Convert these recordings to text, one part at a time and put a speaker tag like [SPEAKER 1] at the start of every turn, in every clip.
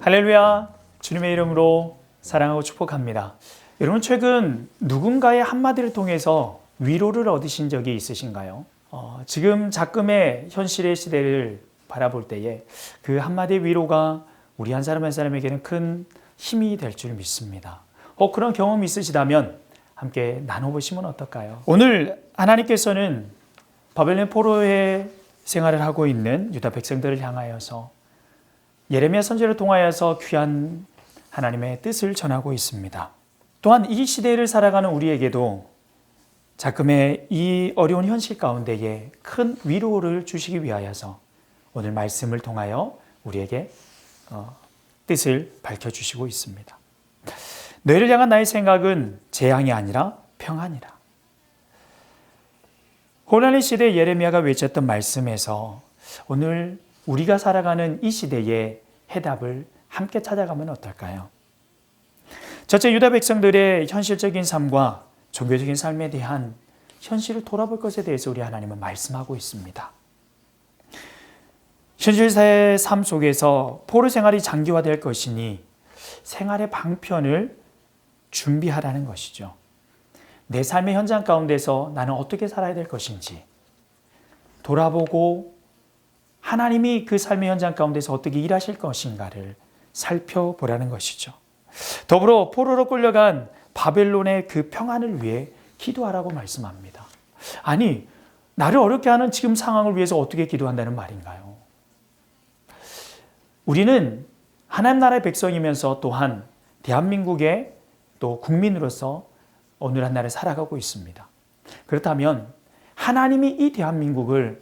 [SPEAKER 1] 할렐루야, 주님의 이름으로 사랑하고 축복합니다. 여러분, 최근 누군가의 한마디를 통해서 위로를 얻으신 적이 있으신가요? 지금 작금의 현실의 시대를 바라볼 때에 그 한마디의 위로가 우리 한 사람 한 사람에게는 큰 힘이 될 줄 믿습니다. 그런 경험이 있으시다면 함께 나눠보시면 어떨까요? 오늘 하나님께서는 바벨론 포로의 생활을 하고 있는 유다 백성들을 향하여서 예레미야 선지자를 통하여서 귀한 하나님의 뜻을 전하고 있습니다. 또한 이 시대를 살아가는 우리에게도 작금의 이 어려운 현실 가운데에 큰 위로를 주시기 위하여서 오늘 말씀을 통하여 우리에게 뜻을 밝혀주시고 있습니다. 너희를 향한 나의 생각은 재앙이 아니라 평안이라. 고난의 시대에 예레미야가 외쳤던 말씀에서 오늘 우리가 살아가는 이 시대의 해답을 함께 찾아가면 어떨까요? 첫째, 유다 백성들의 현실적인 삶과 종교적인 삶에 대한 현실을 돌아볼 것에 대해서 우리 하나님은 말씀하고 있습니다. 현실사의 삶 속에서 포로 생활이 장기화될 것이니 생활의 방편을 준비하라는 것이죠. 내 삶의 현장 가운데서 나는 어떻게 살아야 될 것인지 돌아보고 하나님이 그 삶의 현장 가운데서 어떻게 일하실 것인가를 살펴보라는 것이죠. 더불어 포로로 끌려간 바벨론의 그 평안을 위해 기도하라고 말씀합니다. 아니, 나를 어렵게 하는 지금 상황을 위해서 어떻게 기도한다는 말인가요? 우리는 하나님 나라의 백성이면서 또한 대한민국의 또 국민으로서 오늘 한 날을 살아가고 있습니다. 그렇다면 하나님이 이 대한민국을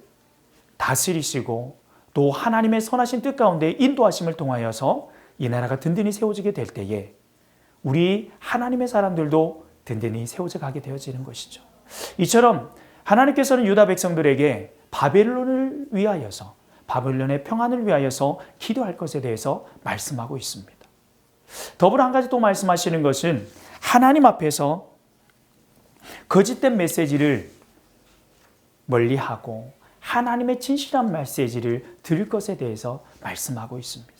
[SPEAKER 1] 다스리시고 또 하나님의 선하신 뜻 가운데 인도하심을 통하여서 이 나라가 든든히 세워지게 될 때에 우리 하나님의 사람들도 든든히 세워져 가게 되어지는 것이죠. 이처럼 하나님께서는 유다 백성들에게 바벨론을 위하여서 바벨론의 평안을 위하여서 기도할 것에 대해서 말씀하고 있습니다. 더불어 한 가지 또 말씀하시는 것은 하나님 앞에서 거짓된 메시지를 멀리하고 하나님의 진실한 메시지를 들을 것에 대해서 말씀하고 있습니다.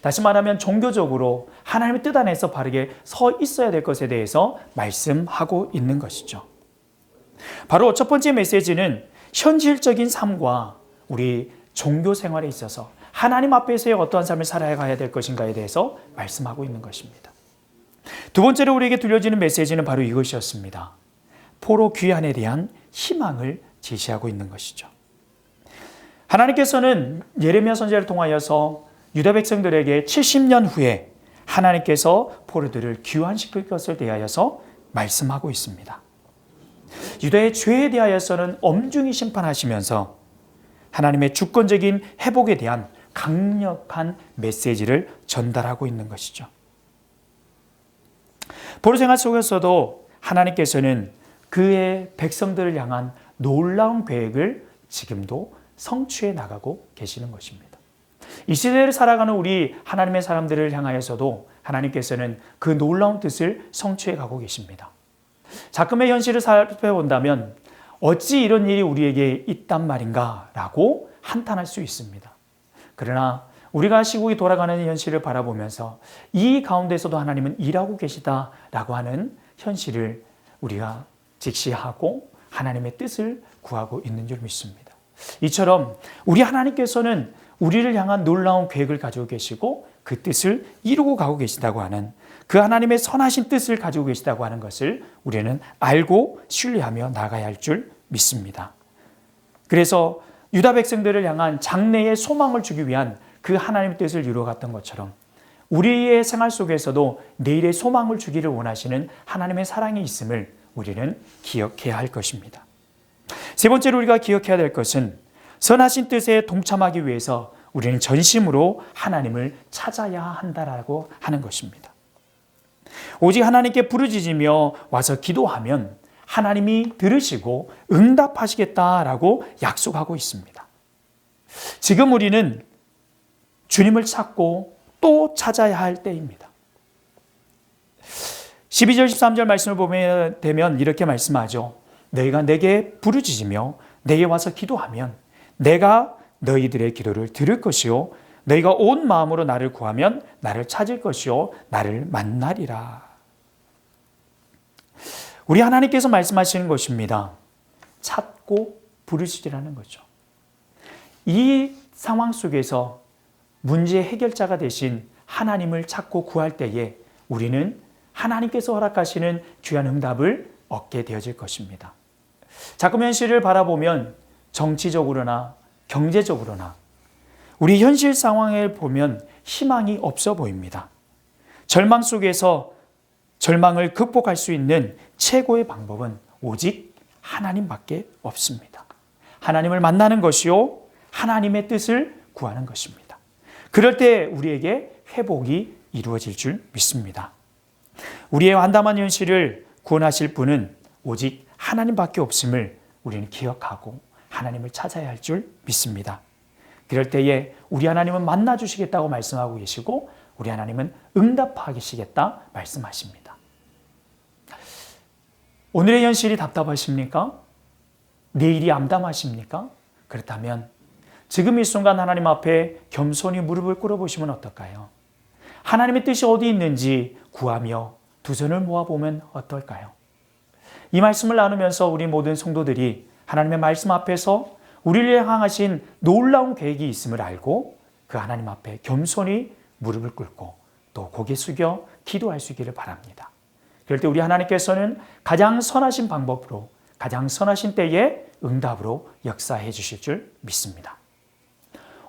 [SPEAKER 1] 다시 말하면 종교적으로 하나님의 뜻 안에서 바르게 서 있어야 될 것에 대해서 말씀하고 있는 것이죠. 바로 첫 번째 메시지는 현실적인 삶과 우리 종교 생활에 있어서 하나님 앞에서의 어떠한 삶을 살아가야 될 것인가에 대해서 말씀하고 있는 것입니다. 두 번째로 우리에게 들려지는 메시지는 바로 이것이었습니다. 포로 귀환에 대한 희망을 제시하고 있는 것이죠. 하나님께서는 예레미야 선지자를 통하여서 유다 백성들에게 70년 후에 하나님께서 포로들을 귀환시킬 것을 대하여서 말씀하고 있습니다. 유다의 죄에 대하여서는 엄중히 심판하시면서 하나님의 주권적인 회복에 대한 강력한 메시지를 전달하고 있는 것이죠. 포로 생활 속에서도 하나님께서는 그의 백성들을 향한 놀라운 계획을 지금도 성취해 나가고 계시는 것입니다. 이 시대를 살아가는 우리 하나님의 사람들을 향하여서도 하나님께서는 그 놀라운 뜻을 성취해 가고 계십니다. 작금의 현실을 살펴본다면 어찌 이런 일이 우리에게 있단 말인가 라고 한탄할 수 있습니다. 그러나 우리가 시국이 돌아가는 현실을 바라보면서 이 가운데서도 하나님은 일하고 계시다라고 하는 현실을 우리가 직시하고 하나님의 뜻을 구하고 있는 줄 믿습니다. 이처럼 우리 하나님께서는 우리를 향한 놀라운 계획을 가지고 계시고 그 뜻을 이루고 가고 계시다고 하는 그 하나님의 선하신 뜻을 가지고 계시다고 하는 것을 우리는 알고 신뢰하며 나가야 할 줄 믿습니다. 그래서 유다 백성들을 향한 장래의 소망을 주기 위한 그 하나님의 뜻을 이루어갔던 것처럼 우리의 생활 속에서도 내일의 소망을 주기를 원하시는 하나님의 사랑이 있음을 우리는 기억해야 할 것입니다. 세 번째로 우리가 기억해야 될 것은 선하신 뜻에 동참하기 위해서 우리는 전심으로 하나님을 찾아야 한다라고 하는 것입니다. 오직 하나님께 부르짖으며 와서 기도하면 하나님이 들으시고 응답하시겠다라고 약속하고 있습니다. 지금 우리는 주님을 찾고 또 찾아야 할 때입니다. 12절 13절 말씀을 보면 되면 이렇게 말씀하죠. 너희가 내게 부르짖으며 내게 와서 기도하면 내가 너희들의 기도를 들을 것이요 너희가 온 마음으로 나를 구하면 나를 찾을 것이요 나를 만나리라. 우리 하나님께서 말씀하시는 것입니다. 찾고 부르시라는 거죠. 이 상황 속에서 문제의 해결자가 되신 하나님을 찾고 구할 때에 우리는 하나님께서 허락하시는 귀한 응답을 얻게 되어질 것입니다. 자꾸 현실을 바라보면 정치적으로나 경제적으로나 우리 현실 상황을 보면 희망이 없어 보입니다. 절망 속에서 절망을 극복할 수 있는 최고의 방법은 오직 하나님밖에 없습니다. 하나님을 만나는 것이요 하나님의 뜻을 구하는 것입니다. 그럴 때 우리에게 회복이 이루어질 줄 믿습니다. 우리의 완담한 현실을 구원하실 분은 오직 하나님밖에 없음을 우리는 기억하고 하나님을 찾아야 할 줄 믿습니다. 그럴 때에 우리 하나님은 만나주시겠다고 말씀하고 계시고 우리 하나님은 응답하시겠다 말씀하십니다. 오늘의 현실이 답답하십니까? 내일이 암담하십니까? 그렇다면 지금 이 순간 하나님 앞에 겸손히 무릎을 꿇어보시면 어떨까요? 하나님의 뜻이 어디 있는지 구하며 두 손을 모아보면 어떨까요? 이 말씀을 나누면서 우리 모든 성도들이 하나님의 말씀 앞에서 우리를 향하신 놀라운 계획이 있음을 알고 그 하나님 앞에 겸손히 무릎을 꿇고 또 고개 숙여 기도할 수 있기를 바랍니다. 그럴 때 우리 하나님께서는 가장 선하신 방법으로 가장 선하신 때에 응답으로 역사해 주실 줄 믿습니다.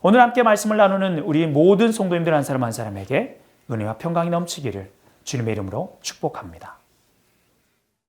[SPEAKER 1] 오늘 함께 말씀을 나누는 우리 모든 성도님들 한 사람 한 사람에게 은혜와 평강이 넘치기를 주님의 이름으로 축복합니다.